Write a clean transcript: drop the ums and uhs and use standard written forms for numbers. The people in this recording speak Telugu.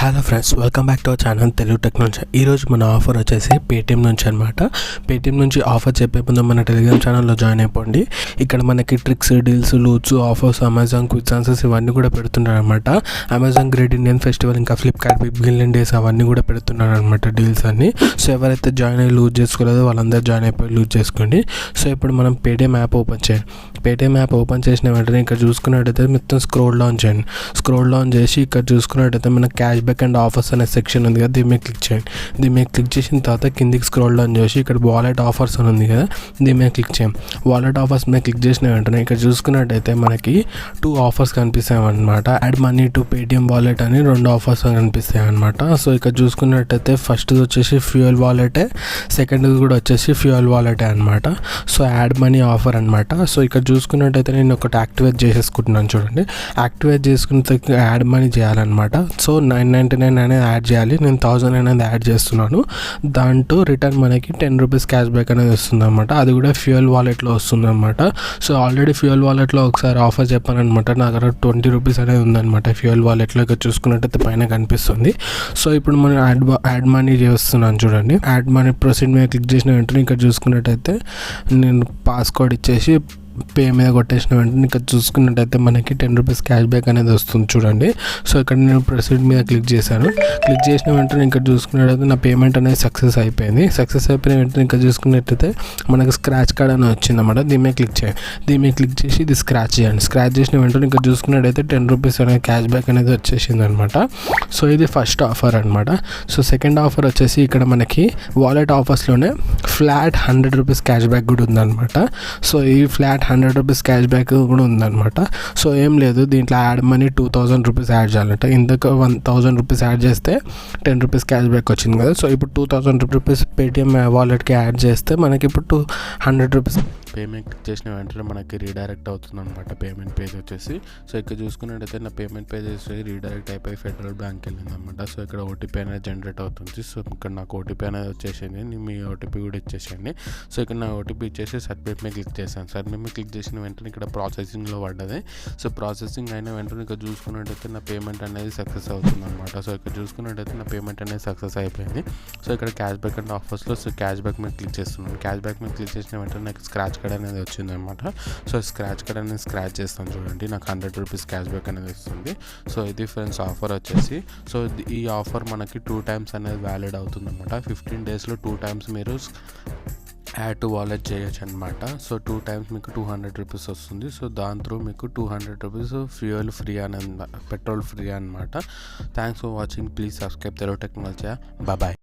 Hello friends, welcome back to our channel Telugu technology. ఈరోజు మన ఆఫర్ వచ్చేసి పేటీఎం నుంచి అనమాట. పేటీఎం నుంచి ఆఫర్ చెప్పే ముందు మన టెలిగ్రామ్ ఛానల్లో జాయిన్ అయిపోండి. ఇక్కడ మనకి tricks, deals, loots, offers, Amazon quick answers ఇవన్నీ కూడా పెడుతున్నారు అనమాట. అమెజాన్ గ్రేట్ ఇండియన్ ఫెస్టివల్, ఇంకా ఫ్లిప్కార్ట్ బిగ్ బిలియన్ డేస్ అవన్నీ కూడా పెడుతున్నారు అనమాట డీల్స్ అన్ని. సో ఎవరైతే జాయిన్ అయ్యి లూజ్ చేసుకోలేదో వాళ్ళందరూ జాయిన్ అయిపోయి లూజ్ చేసుకోండి. సో ఇప్పుడు మనం పేటీఎం యాప్ ఓపెన్ చేయండి. పేటీఎం యాప్ ఓపెన్ చేసిన వెంటనే ఇక్కడ చూసుకున్నట్టయితే మొత్తం స్క్రోల్ డౌన్ చేయండి. స్క్రోల్ డౌన్ చేసి ఇక్కడ చూసుకున్నట్టయితే మన క్యాష్ బ్యాక్ అండ్ ఆఫర్స్ అనే సెక్షన్ ఉంది కదా, దీని మీద క్లిక్ చేయండి. దీని మీద క్లిక్ చేసిన తర్వాత కిందికి స్క్రోల్ డౌన్ చేసి ఇక్కడ వాలెట్ ఆఫర్స్ అని ఉంది కదా, దీని మీద క్లిక్ చేయండి. వాలెట్ ఆఫర్స్ మీద క్లిక్ చేసిన వెంటనే ఇక్కడ చూసుకున్నట్టయితే మనకి 2 ఆఫర్స్ కనిపిస్తాయి అనమాట. Add money to Paytm wallet అని 2 ఆఫర్స్ కనిపిస్తాయి అనమాట. సో ఇక్కడ చూసుకున్నట్టయితే ఫస్ట్ వచ్చేసి ఫ్యూయల్ వాలెటే, సెకండ్ కూడా వచ్చేసి ఫ్యూయల్ వాలెటే అనమాట. సో యాడ్ మనీ ఆఫర్ అనమాట. సో ఇక్కడ చూసుకున్నట్టయితే నేను ఒకటి యాక్టివేట్ చేసేసుకుంటున్నాను చూడండి. యాక్టివేట్ చేసుకున్న యాడ్ మనీ చేయాలన్నమాట. సో 999 అనేది యాడ్ చేయాలి. నేను 1000 అనేది యాడ్ చేస్తున్నాను. దాంట్లో రిటర్న్ మనకి 10 రూపీస్ క్యాష్ బ్యాక్ అనేది వస్తుంది అనమాట. అది కూడా ఫ్యూయల్ వాలెట్లో వస్తుంది అనమాట. సో ఆల్రెడీ ఫ్యూయల్ వాలెట్లో ఒకసారి ఆఫర్ చెప్పాను అనమాట. నా దగ్గర 20 రూపీస్ అనేది ఉందన్నమాట ఫ్యూయల్ వాలెట్లో. ఇక్కడ చూసుకున్నట్టయితే పైన కనిపిస్తుంది. సో ఇప్పుడు మనం యాడ్ మనీ చేస్తున్నాను చూడండి. యాడ్ మనీ ప్రొసీడ్ మీద క్లిక్ చేసిన వెంటనే ఇక్కడ చూసుకున్నట్టయితే నేను పాస్వర్డ్ ఇచ్చేసి పే మీద కొట్టేసిన వెంటనే ఇక్కడ చూసుకున్నట్టయితే మనకి 10 రూపీస్ క్యాష్ బ్యాక్ అనేది వస్తుంది చూడండి. సో ఇక్కడ నేను ప్రొసీడ్ మీద క్లిక్ చేశాను. క్లిక్ చేసిన వెంటనే ఇక్కడ చూసుకున్నట్టయితే నా పేమెంట్ అనేది సక్సెస్ అయిపోయింది. సక్సెస్ అయిపోయిన వెంటనే ఇక్కడ చూసుకున్నట్టయితే మనకు స్క్రాచ్ కార్డ్ అనేది వచ్చింది అన్నమాట. దీని మీద క్లిక్ చేయండి. దీని మీద క్లిక్ చేసి ఇది స్క్రాచ్ చేయండి. స్క్రాచ్ చేసిన వెంటనే ఇక్కడ చూసుకున్నట్టయితే 10 రూపీస్ అనేది క్యాష్ బ్యాక్ అనేది వచ్చేసింది అనమాట. సో ఇది ఫస్ట్ ఆఫర్ అనమాట. సో సెకండ్ ఆఫర్ వచ్చేసి ఇక్కడ మనకి వాలెట్ ఆఫర్స్లోనే ఫ్లాట్ 100 రూపీస్ క్యాష్ బ్యాక్ కూడా ఉందన్నమాట. సో ఈ ఫ్లాట్ 100 రూపీస్ క్యాష్ బ్యాక్ కూడా ఉందన్నమాట. సో ఏం లేదు, దీంట్లో యాడ్ మనీ 2000 రూపీస్ యాడ్ చేయాలంట. ఇంతకు 1000 రూపీస్ యాడ్ చేస్తే 10 రూపీస్ క్యాష్ బ్యాక్ వచ్చింది కదా. సో ఇప్పుడు 2000 రూపీస్ పేటిఎం వాలెట్కి యాడ్ చేస్తే మనకి ఇప్పుడు 100 రూపీస్ పేమెంట్ చేసిన వెంటనే మనకి రీడైరెక్ట్ అవుతుంది అనమాట పేమెంట్ పేజ్ వచ్చేసి. సో ఇక్కడ చూసుకున్నట్టయితే నా పేమెంట్ పేజ్ వచ్చేసి రీడైరెక్ట్ అయిపోయి ఫెడరల్ బ్యాంక్ వెళ్ళింది అనమాట. సో ఇక్కడ ఓటీపీ అనేది జనరేట్ అవుతుంది. సో ఇక్కడ నాకు ఓటీపీ అనేది వచ్చేసింది. మీ ఓటీపీ కూడా ఇచ్చేసేయండి. సో ఇక్కడ నా ఓటీపీ ఇచ్చేసి సబ్మిట్ మీద క్లిక్ చేశాను. సబ్మిట్ మీద క్లిక్ చేసిన వెంటనే ఇక్కడ ప్రాసెసింగ్లో పడ్డది. సో ప్రాసెసింగ్ అయిన వెంటనే ఇక్కడ చూసుకున్నట్టయితే నా పేమెంట్ అనేది సక్సెస్ అవుతుంది అనమాట. సో ఇక్కడ చూసుకున్నట్టయితే నా పేమెంట్ అనేది సక్సెస్ అయిపోయింది. సో ఇక్కడ క్యాష్ బ్యాక్ అండ్ ఆఫర్స్లో సో క్యాష్ బ్యాక్ మీద క్లిక్ చేస్తున్నాను. క్యాష్ బ్యాక్ మీద క్లిక్ చేసిన వెంటనే నాకు స్క్రాచ్ కార్డ్ అనేది వచ్చింది అనమాట. సో స్క్రాచ్ కార్డ్ అనేది స్క్రాచ్ చేస్తాను చూడండి. నాకు 100 రూపీస్ క్యాష్ బ్యాక్ అనేది వస్తుంది. సో ఇది ఫ్రెండ్స్ ఆఫర్ వచ్చేసి. సో ఈ ఆఫర్ మనకి 2 టైమ్స్ అనేది వ్యాలిడ్ అవుతుంది అనమాట. 15 డేస్లో 2 టైమ్స్ మీరు యాడ్ టు వాలెట్ చేయొచ్చు అనమాట. సో 2 టైమ్స్ మీకు 200 రూపీస్ వస్తుంది. సో దాని త్రూ మీకు 200 రూపీస్ ఫ్యూయల్ ఫ్రీ అని పెట్రోల్ ఫ్రీ అనమాట. Thanks for watching. Please subscribe Telugu technology. Bye.